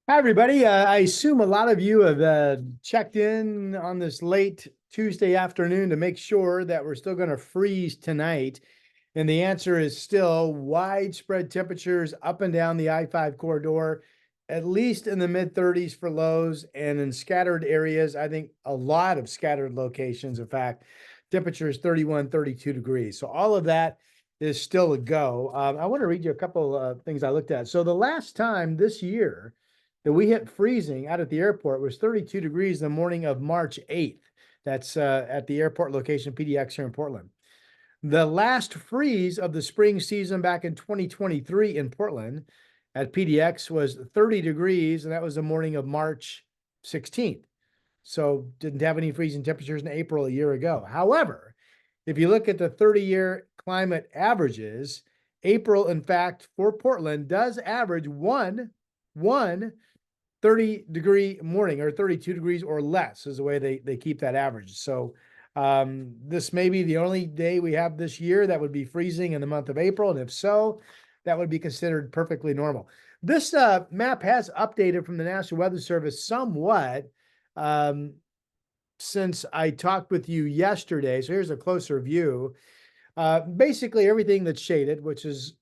Hi, everybody. I assume a lot of you have checked in on this late Tuesday afternoon to make sure that we're still going to freeze tonight. And the answer is still widespread temperatures up and down the I-5 corridor, at least in the mid 30s for lows and in scattered areas. I think a lot of scattered locations, in fact, temperatures 31, 32 degrees. So all of that is still a go. I want to read you a couple of things I looked at. So the last time this year, that we hit freezing out at the airport was 32 degrees the morning of March 8th. That's at the airport location PDX here in Portland. The last freeze of the spring season back in 2023 in Portland at PDX was 30 degrees, and that was the morning of March 16th. So didn't have any freezing temperatures in April a year ago. However, if you look at the 30-year climate averages, April, in fact, for Portland does average one 30-degree morning, or 32 degrees or less is the way they keep that average. So this may be the only day we have this year that would be freezing in the month of April. And if so, that would be considered perfectly normal. This map has updated from the National Weather Service somewhat um, since I talked with you yesterday. So here's a closer view. Basically, everything that's shaded, which is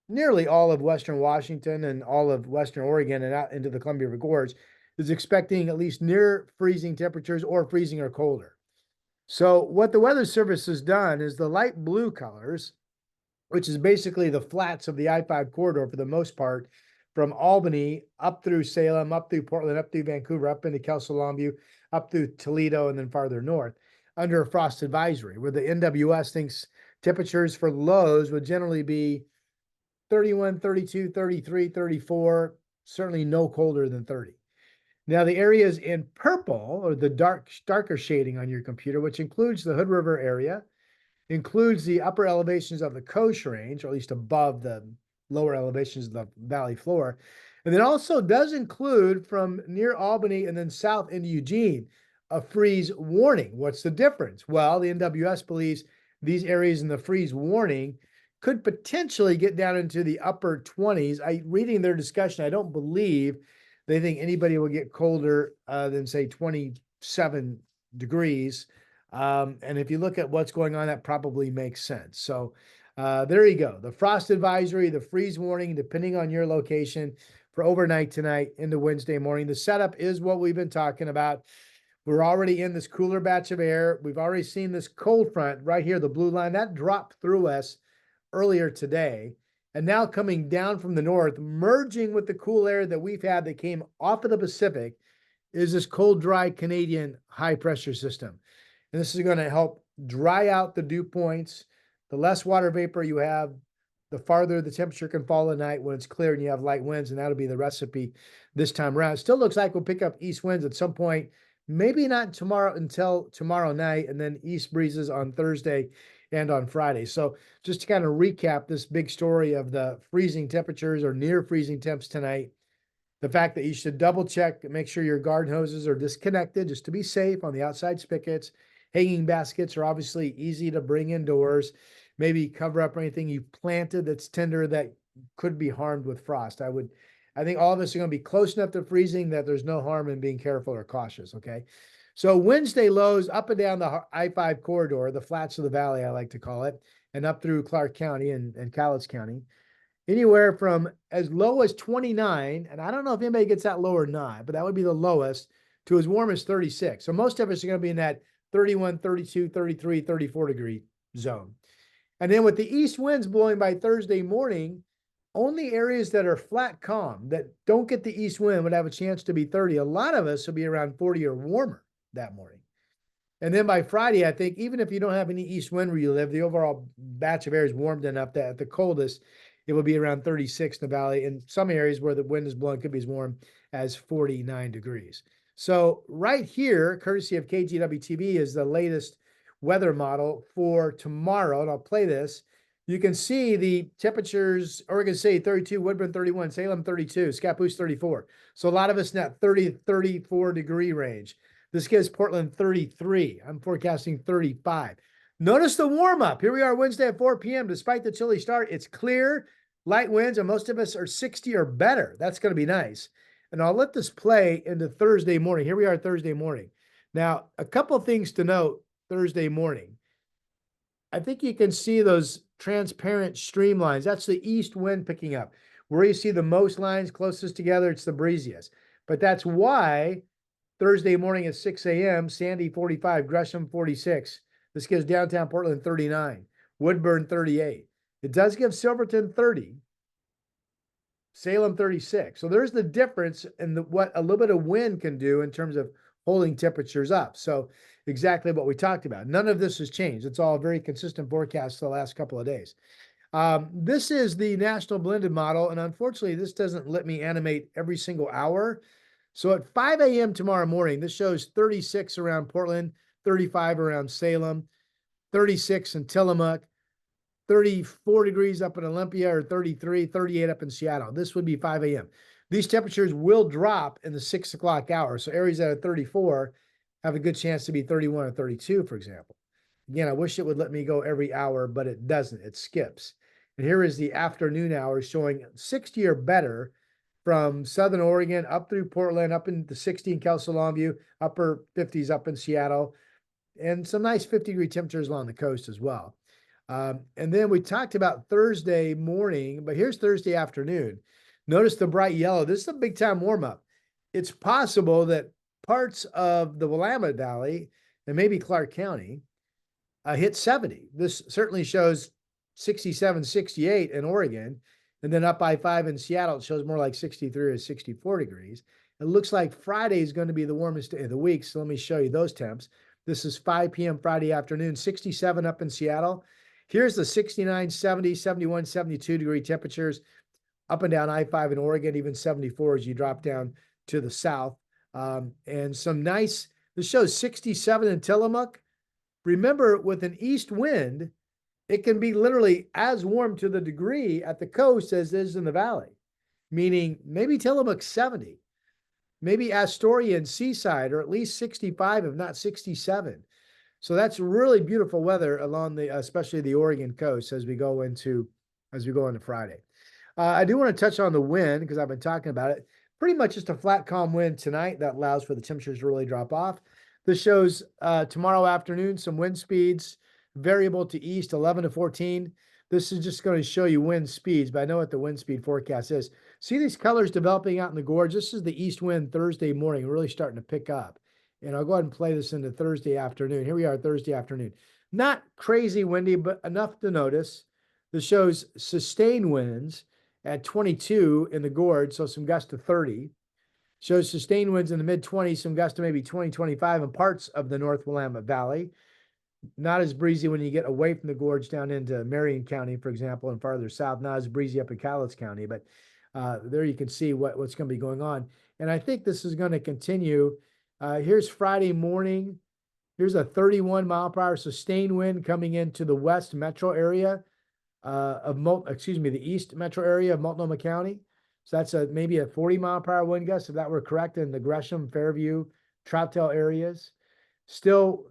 nearly all of Western Washington and all of Western Oregon and out into the Columbia River Gorge, is expecting at least near freezing temperatures or freezing or colder. So what the Weather Service has done is the light blue colors, which is basically the flats of the I-5 corridor for the most part, from Albany up through Salem, up through Portland, up through Vancouver, up into Kelso Longview, up through Toledo, and then farther north, under a frost advisory, where the NWS thinks temperatures for lows would generally be 31, 32, 33, 34, certainly no colder than 30. Now, the areas in purple, or the darker shading on your computer, which includes the Hood River area, includes the upper elevations of the Coast Range, or at least above the lower elevations of the valley floor. And then also does include from near Albany and then south into Eugene, a freeze warning. What's the difference? Well, the NWS believes these areas in the freeze warning could potentially get down into the upper 20s. Reading their discussion, I don't believe they think anybody will get colder than, say, 27 degrees. And if you look at what's going on, that probably makes sense. So there you go. The frost advisory, the freeze warning, depending on your location, for overnight tonight into Wednesday morning. The setup is what we've been talking about. We're already in this cooler batch of air. We've already seen this cold front right here, the blue line, that dropped through us earlier today. And now coming down from the north, merging with the cool air that we've had that came off of the Pacific, is this cold, dry Canadian high pressure system. And this is going to help dry out the dew points. The less water vapor you have, the farther the temperature can fall at night when it's clear and you have light winds, and that'll be the recipe this time around. It still looks like we'll pick up east winds at some point, maybe not tomorrow until tomorrow night, and then east breezes on Thursday and on Friday. So just to kind of recap this big story of the freezing temperatures or near freezing temps tonight, the fact that you should double check and make sure your garden hoses are disconnected just to be safe on the outside spigots. Hanging baskets are obviously easy to bring indoors. Maybe cover up anything you've planted that's tender that could be harmed with frost. I think all of us are going to be close enough to freezing that there's no harm in being careful or cautious. Okay. So Wednesday lows up and down the I-5 corridor, the flats of the valley, I like to call it, and up through Clark County and Cowlitz County, anywhere from as low as 29, and I don't know if anybody gets that low or not, but that would be the lowest, to as warm as 36. So most of us are going to be in that 31, 32, 33, 34 degree zone. And then with the east winds blowing by Thursday morning, only areas that are flat calm, that don't get the east wind, would have a chance to be 30. A lot of us will be around 40 or warmer that morning. And then by Friday, I think, even if you don't have any east wind where you live, the overall batch of air is warmed enough that at the coldest, it will be around 36 in the valley. In some areas where the wind is blowing, could be as warm as 49 degrees. So right here, courtesy of KGW TV, is the latest weather model for tomorrow. And I'll play this. You can see the temperatures: Oregon City 32, Woodburn 31, Salem 32, Scappoose 34. So a lot of us in that 30 to 34 degree range. This gives Portland 33. I'm forecasting 35. Notice the warm up. Here we are Wednesday at 4 p.m. Despite the chilly start, it's clear, light winds, and most of us are 60 or better. That's going to be nice. And I'll let this play into Thursday morning. Here we are Thursday morning. Now, a couple things to note Thursday morning. I think you can see those transparent streamlines. That's the east wind picking up. Where you see the most lines closest together, it's the breeziest. But that's why Thursday morning at 6 a.m., Sandy 45, Gresham 46. This gives downtown Portland 39, Woodburn 38. It does give Silverton 30, Salem 36. So there's the difference in what a little bit of wind can do in terms of holding temperatures up. So exactly what we talked about. None of this has changed. It's all a very consistent forecast the last couple of days. This is the national blended model, and unfortunately, this doesn't let me animate every single hour. So at 5 a.m. tomorrow morning, this shows 36 around Portland, 35 around Salem, 36 in Tillamook, 34 degrees up in Olympia, or 33, 38 up in Seattle. This would be 5 a.m. These temperatures will drop in the 6 o'clock hour. So areas that are 34 have a good chance to be 31 or 32, for example. Again, I wish it would let me go every hour, but it doesn't. It skips. And here is the afternoon hours showing 60 or better from Southern Oregon up through Portland, up into 60 in Kelso Longview, upper 50s up in Seattle, and some nice 50-degree temperatures along the coast as well. And then we talked about Thursday morning, but here's Thursday afternoon. Notice the bright yellow. This is a big time warm-up. It's possible that parts of the Willamette Valley and maybe Clark County hit 70. This certainly shows 67, 68 in Oregon, and then up by 5 in Seattle, it shows more like 63 or 64 degrees. It looks like Friday is going to be the warmest day of the week, so let me show you those temps. This is 5 p.m. Friday afternoon, 67 up in Seattle. Here's the 69, 70, 71, 72 degree temperatures up and down I-5 in Oregon, even 74 as you drop down to the south. And some nice, this shows 67 in Tillamook. Remember, with an east wind, it can be literally as warm to the degree at the coast as it is in the valley, meaning maybe Tillamook 70, maybe Astoria and Seaside, or at least 65, if not 67. So that's really beautiful weather along the, especially the Oregon coast as we go into Friday. I do want to touch on the wind because I've been talking about it. Pretty much just a flat, calm wind tonight that allows for the temperatures to really drop off. This shows tomorrow afternoon some wind speeds, variable to east, 11 to 14. This is just going to show you wind speeds, but I know what the wind speed forecast is. See these colors developing out in the gorge? This is the east wind Thursday morning, really starting to pick up. And I'll go ahead and play this into Thursday afternoon. Here we are Thursday afternoon. Not crazy windy, but enough to notice. This shows sustained winds at 22 in the gorge, so some gusts to 30. Shows sustained winds in the mid-20s, some gusts to maybe 20, 25 in parts of the North Willamette Valley. Not as breezy when you get away from the gorge down into Marion County, for example, and farther south. Not as breezy up in Cowlitz County, but there you can see what's going to be going on. And I think this is going to continue. Here's Friday morning. Here's a 31 mile per hour sustained wind coming into the west metro area the east metro area of Multnomah County. So that's maybe a 40 mile per hour wind gust, if that were correct, in the Gresham, Fairview, Troutdale areas. Still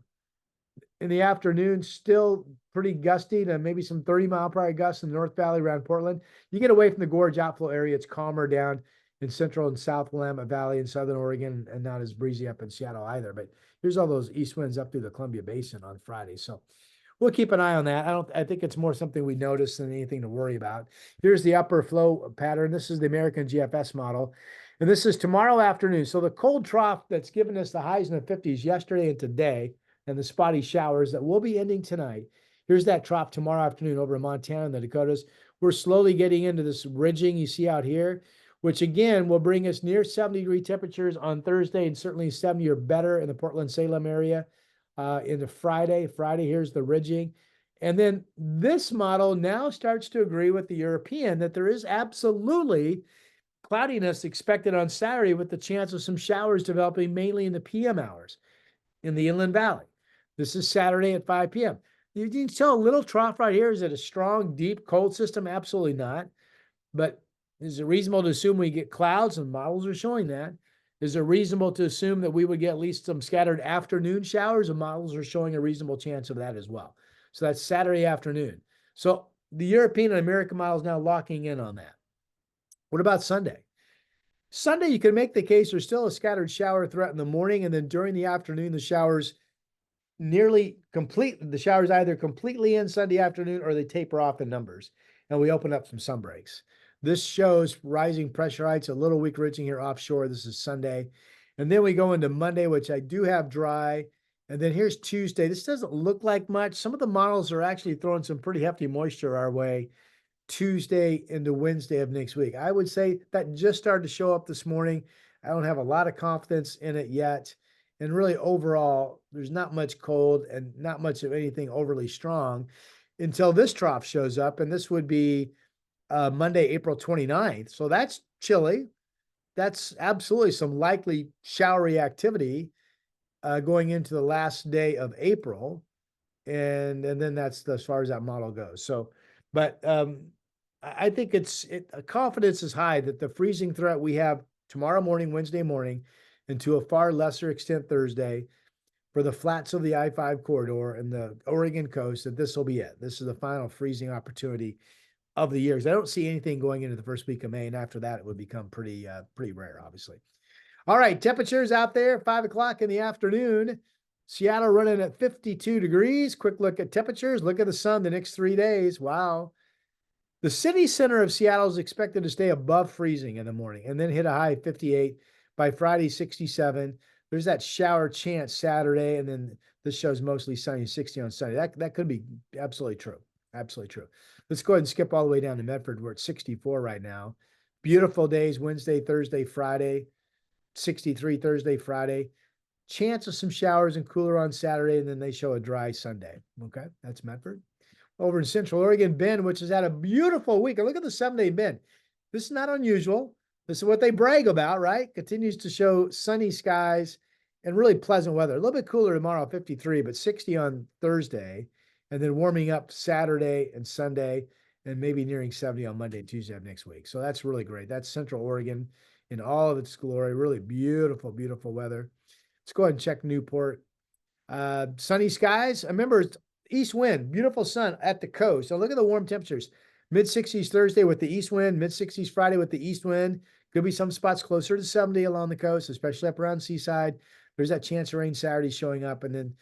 in the afternoon, still pretty gusty to maybe some 30 mile per hour gusts in the North Valley around Portland. You get away from the gorge outflow area, it's calmer down in central and south Willamette Valley in southern Oregon, and not as breezy up in Seattle either. But here's all those east winds up through the Columbia Basin on Friday. So we'll keep an eye on that. I think it's more something we notice than anything to worry about. Here's the upper flow pattern. This is the American GFS model. And this is tomorrow afternoon. So the cold trough that's given us the highs in the 50s yesterday and today, and the spotty showers that will be ending tonight. Here's that trough tomorrow afternoon over in Montana and the Dakotas. We're slowly getting into this ridging you see out here, which again will bring us near 70-degree temperatures on Thursday, and certainly 70 or better in the Portland-Salem area. Into Friday. Here's the ridging. And then this model now starts to agree with the European that there is absolutely cloudiness expected on Saturday, with the chance of some showers developing mainly in the PM hours in the Inland Valley. This is Saturday at 5 p.m. You can tell a little trough right here. Is it a strong, deep, cold system? Absolutely not. But is it reasonable to assume we get clouds? And models are showing that. Is it reasonable to assume that we would get at least some scattered afternoon showers? And models are showing a reasonable chance of that as well. So that's Saturday afternoon. So the European and American models now locking in on that. What about Sunday? Sunday, you can make the case there's still a scattered shower threat in the morning, and then during the afternoon, the showers nearly complete. The showers either completely end Sunday afternoon or they taper off in numbers, and we open up some sun breaks. This shows rising pressure heights, a little weak ridging here offshore. This is Sunday. And then we go into Monday, which I do have dry. And then here's Tuesday. This doesn't look like much. Some of the models are actually throwing some pretty hefty moisture our way Tuesday into Wednesday of next week. I would say that just started to show up this morning. I don't have a lot of confidence in it yet. And really, overall, there's not much cold and not much of anything overly strong until this trough shows up. And this would be Monday, April 29th. So that's chilly. That's absolutely some likely showery activity going into the last day of April. And then that's as far as that model goes. So, but I think confidence is high that the freezing threat we have tomorrow morning, Wednesday morning, and to a far lesser extent Thursday for the flats of the I-5 corridor and the Oregon coast, that this will be it. This is the final freezing opportunity of the year. I don't see anything going into the first week of May, and after that, it would become pretty rare, obviously. All right, temperatures out there, 5 o'clock in the afternoon. Seattle running at 52 degrees. Quick look at temperatures. Look at the sun the next 3 days. Wow. The city center of Seattle is expected to stay above freezing in the morning and then hit a high of 58 by Friday, 67. There's that shower chance Saturday, and then this shows mostly sunny, 60 on Sunday. That could be absolutely true. Absolutely true. Let's go ahead and skip all the way down to Medford. We're at 64 right now. Beautiful days, Wednesday, Thursday, Friday. 63 Thursday, Friday. Chance of some showers and cooler on Saturday, and then they show a dry Sunday. Okay, that's Medford. Over in Central Oregon, Bend, which has had a beautiful week. And look at the 7-day Bend. This is not unusual. This is what they brag about, right? Continues to show sunny skies and really pleasant weather. A little bit cooler tomorrow, 53, but 60 on Thursday, and then warming up Saturday and Sunday, and maybe nearing 70 on Monday and Tuesday of next week. So that's really great. That's Central Oregon in all of its glory. Really beautiful, beautiful weather. Let's go ahead and check Newport. Sunny skies. Remember, it's east wind, beautiful sun at the coast. So look at the warm temperatures. Mid-60s Thursday with the east wind, mid-60s Friday with the east wind. Could be some spots closer to 70 along the coast, especially up around Seaside. There's that chance of rain Saturday showing up. And then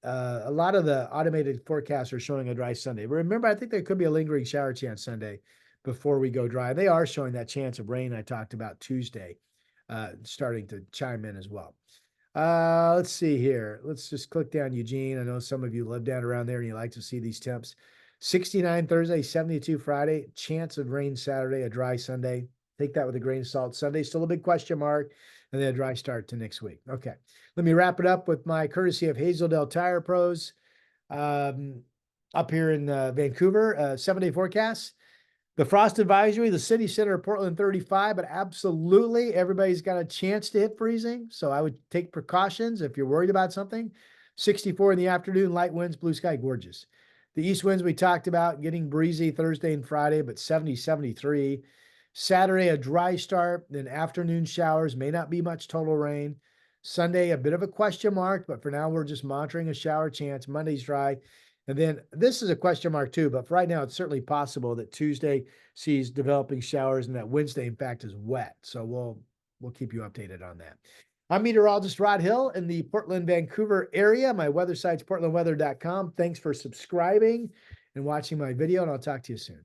a lot of the automated forecasts are showing a dry Sunday. But remember, I think there could be a lingering shower chance Sunday before we go dry. They are showing that chance of rain I talked about Tuesday, starting to chime in as well. Let's see here. Let's just click down Eugene. I know some of you live down around there and you like to see these temps. 69 Thursday, 72 Friday, chance of rain Saturday, a dry Sunday. Take that with a grain of salt. Sunday, still a big question mark, and then a dry start to next week. Okay, let me wrap it up with my courtesy of Hazeldale Tire Pros up here in Vancouver, 7-day forecast. The frost advisory, the city center of Portland 35, but absolutely everybody's got a chance to hit freezing. So I would take precautions if you're worried about something. 64 in the afternoon, light winds, blue sky, gorgeous. The east winds we talked about, getting breezy Thursday and Friday, but 70, 73. Saturday, a dry start, then afternoon showers, may not be much total rain. Sunday, a bit of a question mark, but for now, we're just monitoring a shower chance. Monday's dry. And then this is a question mark too, but for right now, it's certainly possible that Tuesday sees developing showers and that Wednesday, in fact, is wet. So we'll keep you updated on that. I'm meteorologist Rod Hill in the Portland, Vancouver area. My weather site's portlandweather.com. Thanks for subscribing and watching my video, and I'll talk to you soon.